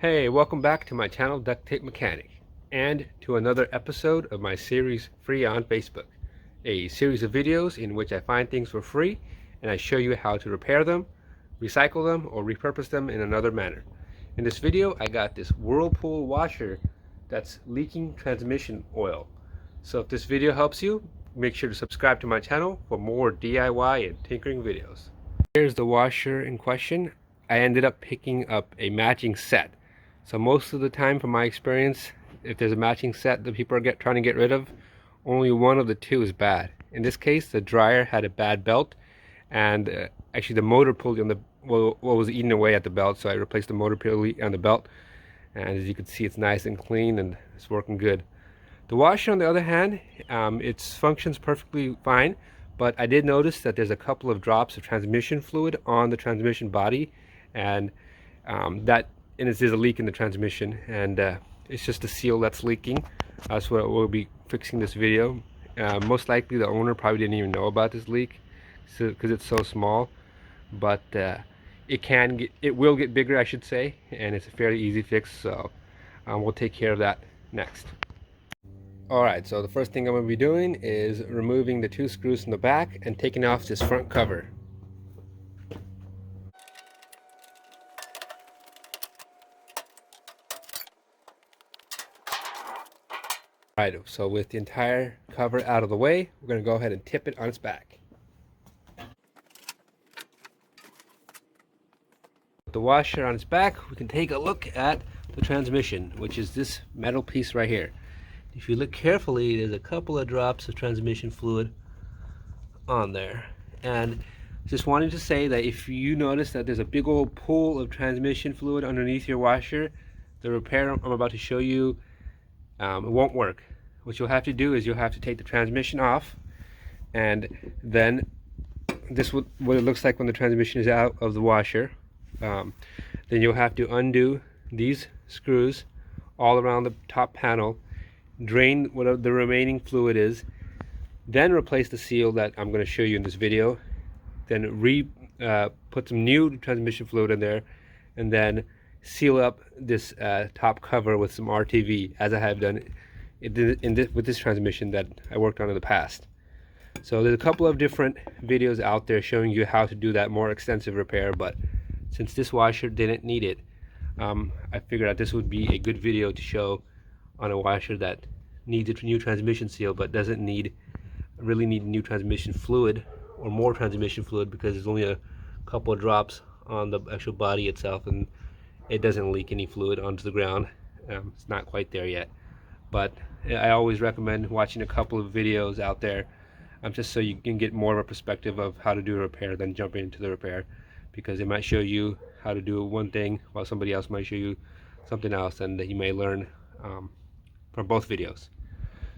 Hey, welcome back to my channel Duct Tape Mechanic and to another episode of my series Free on Facebook, a series of videos in which I find things for free and I show you how to repair them, recycle them, or repurpose them in another manner. In this video I got this Whirlpool washer that's leaking transmission oil. So if this video helps you, make sure to subscribe to my channel for more DIY and tinkering videos. Here's the washer in question. I ended up picking up a matching set. So most of the time, from my experience, if there's a matching set that people are trying to get rid of, only one of the two is bad. In this case, the dryer had a bad belt, and actually the motor pulley on the what was eating away at the belt, so I replaced the motor pulley on the belt, and as you can see, it's nice and clean and it's working good. The washer, on the other hand, it functions perfectly fine, but I did notice that there's a couple of drops of transmission fluid on the transmission body, and there's a leak in the transmission, and it's just the seal that's leaking. That's what we'll be fixing this video. Most likely the owner probably didn't even know about this leak because it's so small, but it will get bigger, I should say, and it's a fairly easy fix, so we'll take care of that next. Alright, so the first thing I'm going to be doing is removing the two screws from the back and taking off this front cover. Alright, so with the entire cover out of the way, we're going to go ahead and tip it on its back. With the washer on its back, we can take a look at the transmission, which is this metal piece right here. If you look carefully, there's a couple of drops of transmission fluid on there. And just wanted to say that if you notice that there's a big old pool of transmission fluid underneath your washer, the repair I'm about to show you, it won't work. What you'll have to do is you'll have to take the transmission off, and then this is what it looks like when the transmission is out of the washer. Then you'll have to undo these screws all around the top panel, drain what the remaining fluid is, then replace the seal that I'm going to show you in this video, then put some new transmission fluid in there, and then seal up this top cover with some RTV, as I have done with this transmission that I worked on in the past. So there's a couple of different videos out there showing you how to do that more extensive repair, but since this washer didn't need it, I figured out this would be a good video to show on a washer that needs a new transmission seal but doesn't really need new transmission fluid or more transmission fluid, because there's only a couple of drops on the actual body itself and it doesn't leak any fluid onto the ground. It's not quite there yet, but I always recommend watching a couple of videos out there, just so you can get more of a perspective of how to do a repair than jumping into the repair, because it might show you how to do one thing while somebody else might show you something else, and that you may learn from both videos.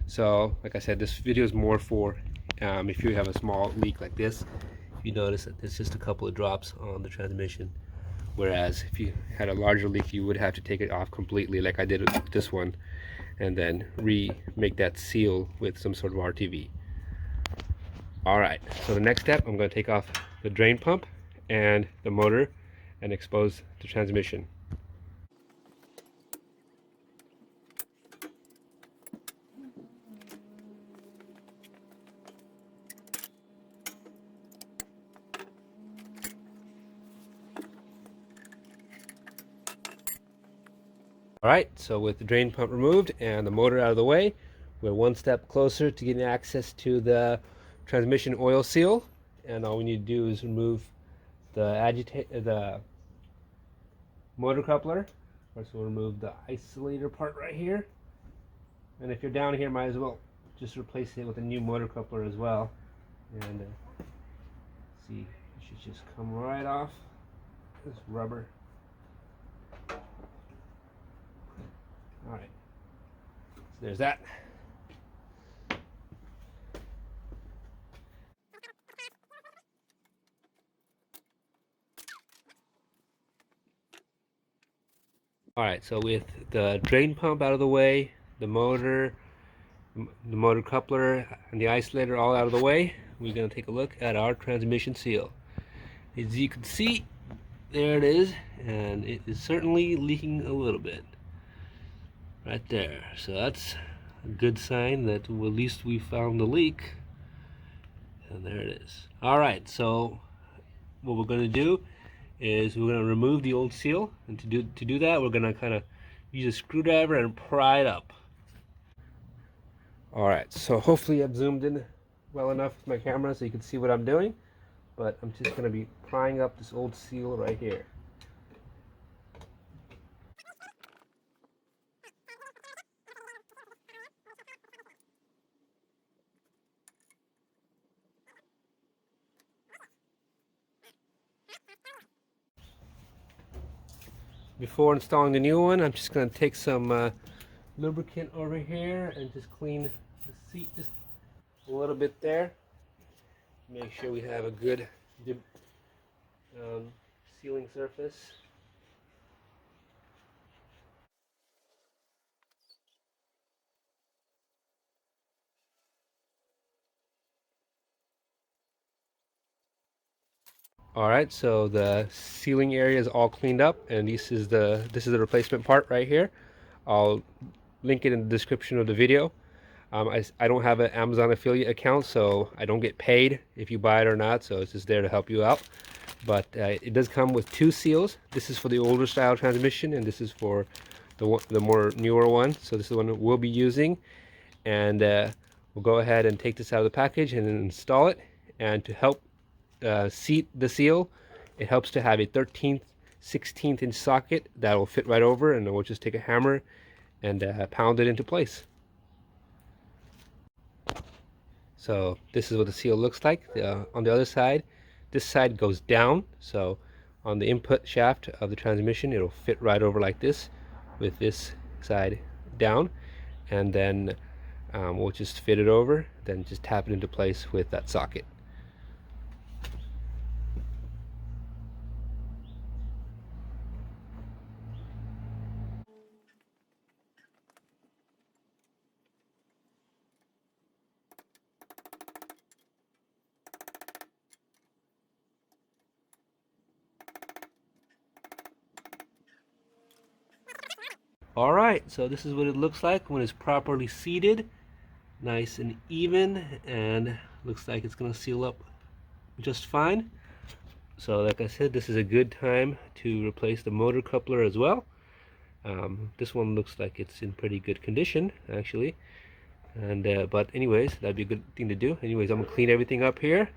So like I said, this video is more for if you have a small leak like this. If you notice that there's just a couple of drops on the transmission, whereas if you had a larger leak, you would have to take it off completely, like I did with this one, and then remake that seal with some sort of RTV. Alright, so the next step, I'm going to take off the drain pump and the motor and expose the transmission. Alright, so with the drain pump removed and the motor out of the way, we're one step closer to getting access to the transmission oil seal, and all we need to do is remove the motor coupler. First we'll remove the isolator part right here, and if you're down here, might as well just replace it with a new motor coupler as well. And see, it should just come right off this rubber. Alright, so there's that. Alright, so with the drain pump out of the way, the motor coupler, and the isolator all out of the way, we're going to take a look at our transmission seal. As you can see, there it is, and it is certainly leaking a little bit right there. So that's a good sign that at least we found the leak. And there it is. All right, so what we're going to do is we're going to remove the old seal, and to do that we're going to kind of use a screwdriver and pry it up. All right, so hopefully I've zoomed in well enough with my camera so you can see what I'm doing, but I'm just going to be prying up this old seal right here. Before installing the new one, I'm just going to take some lubricant over here and just clean the seat just a little bit there. Make sure we have a good sealing surface. All right, so the sealing area is all cleaned up, and this is the replacement part right here. I'll link it in the description of the video. I don't have an Amazon affiliate account, so I don't get paid if you buy it or not, so it's just there to help you out. But it does come with two seals. This is for the older style transmission, and this is for the more newer one. So this is the one that we'll be using, and we'll go ahead and take this out of the package and then install it. And to help seat the seal, it helps to have a 13th 16th inch socket that will fit right over, and then we'll just take a hammer and pound it into place. So this is what the seal looks like. On the other side, this side goes down, so on the input shaft of the transmission it'll fit right over like this with this side down, and then we'll just fit it over, then just tap it into place with that socket. Alright, so this is what it looks like when it's properly seated. Nice and even, and looks like it's going to seal up just fine. So like I said, this is a good time to replace the motor coupler as well. This one looks like it's in pretty good condition actually, and but anyways, that'd be a good thing to do. Anyways, I'm gonna clean everything up here,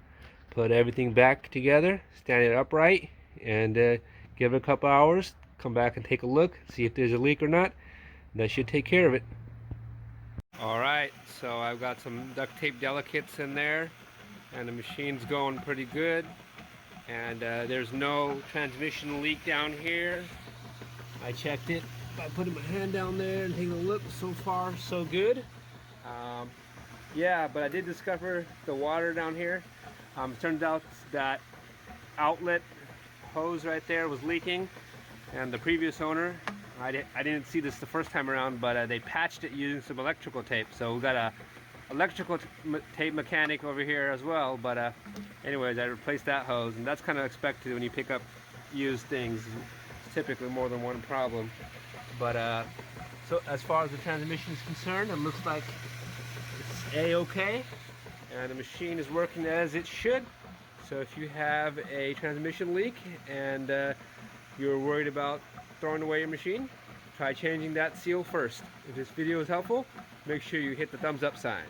put everything back together, stand it upright, and give it a couple hours, come back and take a look, see if there's a leak or not. That should take care of it. Alright, so I've got some duct tape delicates in there, and the machine's going pretty good, and there's no transmission leak down here. I checked it by putting my hand down there and taking a look. So far so good. Yeah, but I did discover the water down here. Turns out that outlet hose right there was leaking, and the previous owner, I didn't see this the first time around, but they patched it using some electrical tape. So we got a electrical tape mechanic over here as well, but anyways, I replaced that hose, and that's kind of expected when you pick up used things. It's typically more than one problem. But so as far as the transmission is concerned, it looks like it's a-okay, and the machine is working as it should. So if you have a transmission leak and you're worried about throwing away your machine, try changing that seal first. If this video is helpful, make sure you hit the thumbs up sign.